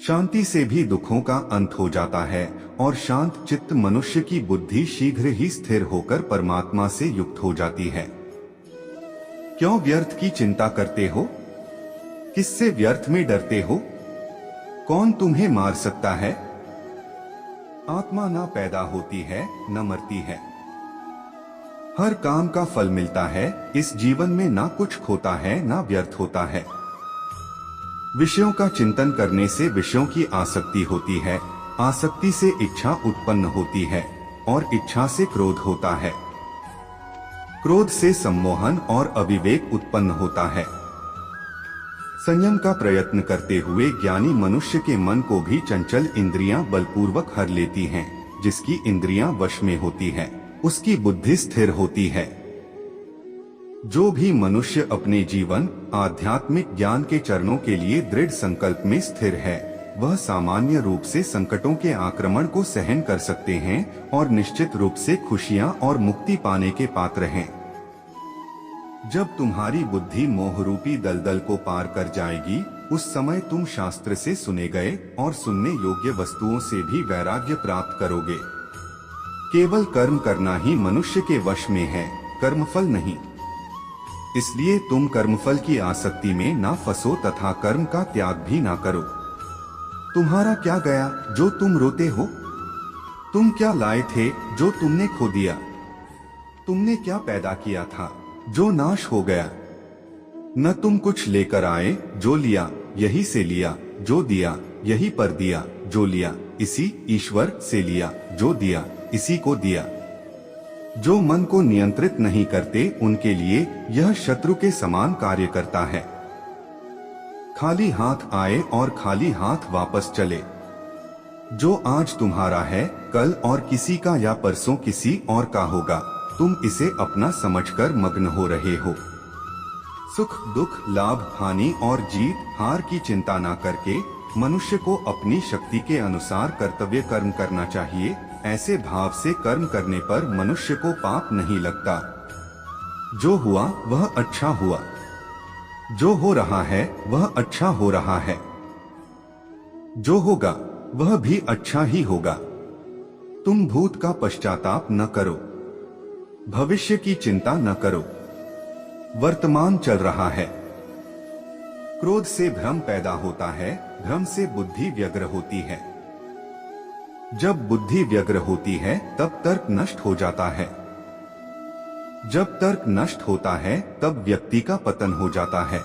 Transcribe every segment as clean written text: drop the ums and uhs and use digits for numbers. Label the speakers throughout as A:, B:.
A: शांति से भी दुखों का अंत हो जाता है और शांत चित्त मनुष्य की बुद्धि शीघ्र ही स्थिर होकर परमात्मा से युक्त हो जाती है। क्यों व्यर्थ की चिंता करते हो? किससे व्यर्थ में डरते हो? कौन तुम्हें मार सकता है? आत्मा ना पैदा होती है न मरती है। हर काम का फल मिलता है। इस जीवन में ना कुछ खोता है ना व्यर्थ होता है। विषयों का चिंतन करने से विषयों की आसक्ति होती है, आसक्ति से इच्छा उत्पन्न होती है और इच्छा से क्रोध होता है। क्रोध से सम्मोहन और अविवेक उत्पन्न होता है। संयम का प्रयत्न करते हुए ज्ञानी मनुष्य के मन को भी चंचल इंद्रियां बलपूर्वक हर लेती हैं। जिसकी इंद्रियां वश में होती है उसकी बुद्धि स्थिर होती है। जो भी मनुष्य अपने जीवन आध्यात्मिक ज्ञान के चरणों के लिए दृढ़ संकल्प में स्थिर है वह सामान्य रूप से संकटों के आक्रमण को सहन कर सकते हैं और निश्चित रूप से खुशियां और मुक्ति पाने के पात्र हैं। जब तुम्हारी बुद्धि मोहरूपी दलदल को पार कर जाएगी उस समय तुम शास्त्र से सुने गए और सुनने योग्य वस्तुओं से भी वैराग्य प्राप्त करोगे। केवल कर्म करना ही मनुष्य के वश में है, कर्मफल नहीं। इसलिए तुम कर्मफल की आसक्ति में ना फंसो तथा कर्म का त्याग भी ना करो। तुम्हारा क्या गया जो तुम रोते हो? तुम क्या लाए थे जो तुमने खो दिया? तुमने क्या पैदा किया था जो नाश हो गया? न तुम कुछ लेकर आए, जो लिया यही से लिया, जो दिया यही पर दिया, जो लिया इसी ईश्वर से लिया, जो दिया इसी को दिया। जो मन को नियंत्रित नहीं करते उनके लिए यह शत्रु के समान कार्य करता है। खाली हाथ आए और खाली हाथ वापस चले। जो आज तुम्हारा है कल और किसी का या परसों किसी और का होगा। तुम इसे अपना समझकर मग्न हो रहे हो। सुख दुख लाभ हानि और जीत हार की चिंता ना करके मनुष्य को अपनी शक्ति के अनुसार कर्तव्य कर्म करना चाहिए। ऐसे भाव से कर्म करने पर मनुष्य को पाप नहीं लगता। जो हुआ वह अच्छा हुआ, जो हो रहा है वह अच्छा हो रहा है, जो होगा वह भी अच्छा ही होगा। तुम भूत का पश्चाताप न करो, भविष्य की चिंता न करो। वर्तमान चल रहा है। क्रोध से भ्रम पैदा होता है, भ्रम से बुद्धि व्यग्र होती है। जब बुद्धि व्यग्र होती है तब तर्क नष्ट हो जाता है। जब तर्क नष्ट होता है तब व्यक्ति का पतन हो जाता है।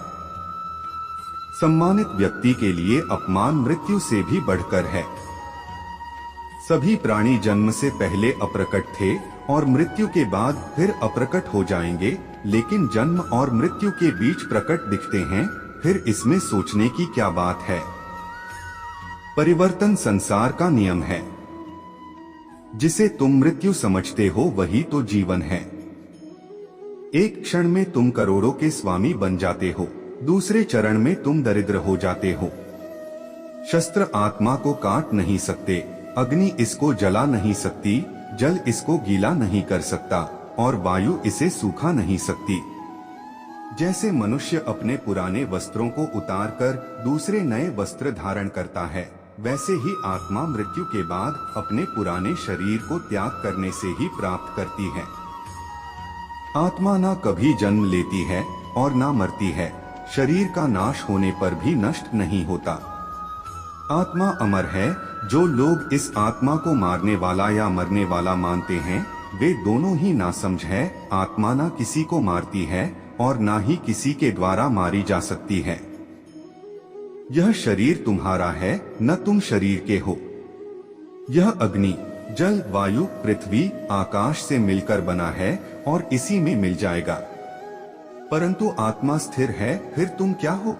A: सम्मानित व्यक्ति के लिए अपमान मृत्यु से भी बढ़कर है। सभी प्राणी जन्म से पहले अप्रकट थे और मृत्यु के बाद फिर अप्रकट हो जाएंगे, लेकिन जन्म और मृत्यु के बीच प्रकट दिखते हैं। फिर इसमें सोचने की क्या बात है? परिवर्तन संसार का नियम है। जिसे तुम मृत्यु समझते हो वही तो जीवन है। एक क्षण में तुम करोड़ों के स्वामी बन जाते हो, दूसरे चरण में तुम दरिद्र हो जाते हो। शस्त्र आत्मा को काट नहीं सकते, अग्नि इसको जला नहीं सकती, जल इसको गीला नहीं कर सकता और वायु इसे सूखा नहीं सकती। जैसे मनुष्य अपने पुराने वस्त्रों को उतारकर दूसरे नए वस्त्र धारण करता है, वैसे ही आत्मा मृत्यु के बाद अपने पुराने शरीर को त्याग करने से ही प्राप्त करती है। आत्मा ना कभी जन्म लेती है और ना मरती है। शरीर का नाश होने पर भी नष्ट नहीं होता। आत्मा अमर है। जो लोग इस आत्मा को मारने वाला या मरने वाला मानते हैं वे दोनों ही नासमझ है। आत्मा ना किसी को मारती है और ना ही किसी के द्वारा मारी जा सकती है। यह शरीर तुम्हारा है, न तुम शरीर के हो। यह अग्नि जल वायु पृथ्वी आकाश से मिलकर बना है और इसी में मिल जाएगा। परंतु आत्मा स्थिर है। फिर तुम क्या हो?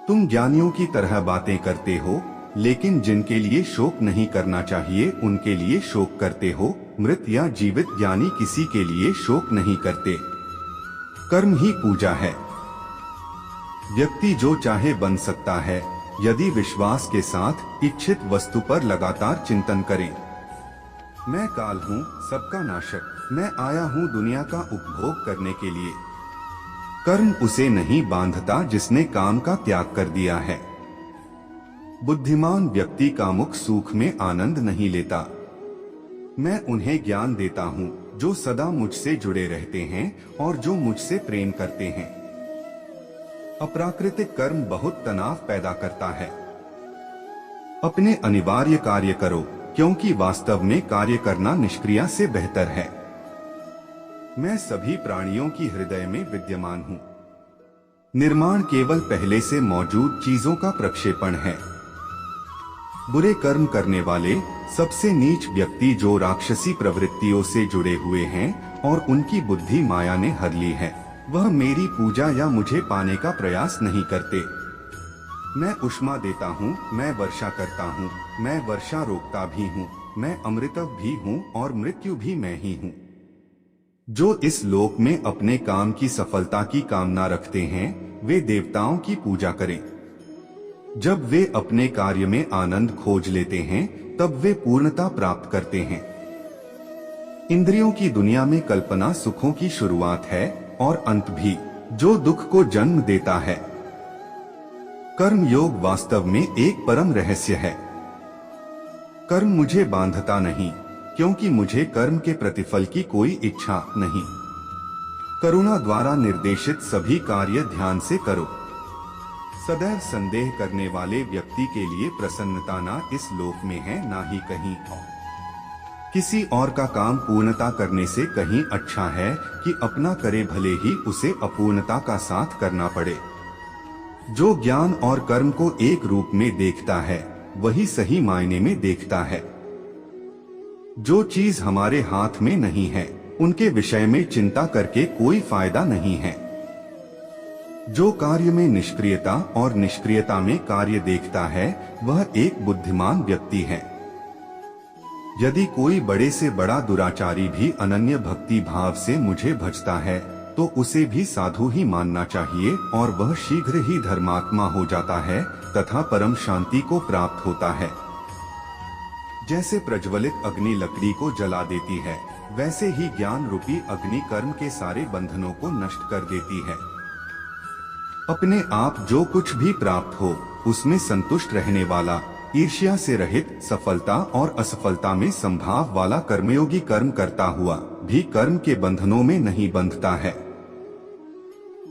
A: तुम ज्ञानियों की तरह बातें करते हो, लेकिन जिनके लिए शोक नहीं करना चाहिए उनके लिए शोक करते हो। मृत या जीवित ज्ञानी किसी के लिए शोक नहीं करते। कर्म ही पूजा है। व्यक्ति जो चाहे बन सकता है यदि विश्वास के साथ इच्छित वस्तु पर लगातार चिंतन करे। मैं काल हूँ सबका नाशक, मैं आया हूँ दुनिया का उपभोग करने के लिए। कर्म उसे नहीं बांधता जिसने काम का त्याग कर दिया है। बुद्धिमान व्यक्ति का मुख सुख में आनंद नहीं लेता। मैं उन्हें ज्ञान देता हूँ जो सदा मुझसे जुड़े रहते हैं और जो मुझसे प्रेम करते हैं। अप्राकृतिक कर्म बहुत तनाव पैदा करता है। अपने अनिवार्य कार्य करो, क्योंकि वास्तव में कार्य करना निष्क्रिया से बेहतर है। मैं सभी प्राणियों की हृदय में विद्यमान हूँ। निर्माण केवल पहले से मौजूद चीजों का प्रक्षेपण है। बुरे कर्म करने वाले सबसे नीच व्यक्ति जो राक्षसी प्रवृत्तियों से जुड़े हुए हैं और उनकी बुद्धि माया ने हर ली है, वह मेरी पूजा या मुझे पाने का प्रयास नहीं करते। मैं ऊष्मा देता हूँ, मैं वर्षा करता हूँ, मैं वर्षा रोकता भी हूँ, मैं अमृतव भी हूँ और मृत्यु भी मैं ही हूँ। जो इस लोक में अपने काम की सफलता की कामना रखते हैं, वे देवताओं की पूजा करें। जब वे अपने कार्य में आनंद खोज लेते हैं, तब वे पूर्णता प्राप्त करते हैं। इंद्रियों की दुनिया में कल्पना सुखों की शुरुआत है और अंत भी, जो दुख को जन्म देता है। कर्म योग वास्तव में एक परम रहस्य है। कर्म मुझे बांधता नहीं, क्योंकि मुझे कर्म के प्रतिफल की कोई इच्छा नहीं। करुणा द्वारा निर्देशित सभी कार्य ध्यान से करो। सदैव संदेह करने वाले व्यक्ति के लिए प्रसन्नता ना इस लोक में है, ना ही कहीं और। किसी और का काम पूर्णता करने से कहीं अच्छा है कि अपना करे, भले ही उसे अपूर्णता का साथ करना पड़े। जो ज्ञान और कर्म को एक रूप में देखता है, वही सही मायने में देखता है। जो चीज हमारे हाथ में नहीं है, उनके विषय में चिंता करके कोई फायदा नहीं है। जो कार्य में निष्क्रियता और निष्क्रियता में कार्य देखता है, वह एक बुद्धिमान व्यक्ति है। यदि कोई बड़े से बड़ा दुराचारी भी अनन्य भक्ति भाव से मुझे भजता है, तो उसे भी साधु ही मानना चाहिए और वह शीघ्र ही धर्मात्मा हो जाता है तथा परम शांति को प्राप्त होता है। जैसे प्रज्वलित अग्नि लकड़ी को जला देती है, वैसे ही ज्ञान रूपी अग्नि कर्म के सारे बंधनों को नष्ट कर देती है। अपने आप जो कुछ भी प्राप्त हो, उसमें संतुष्ट रहने वाला, ईर्ष्या से रहित, सफलता और असफलता में संभाव वाला कर्मयोगी कर्म करता हुआ भी कर्म के बंधनों में नहीं बंधता है।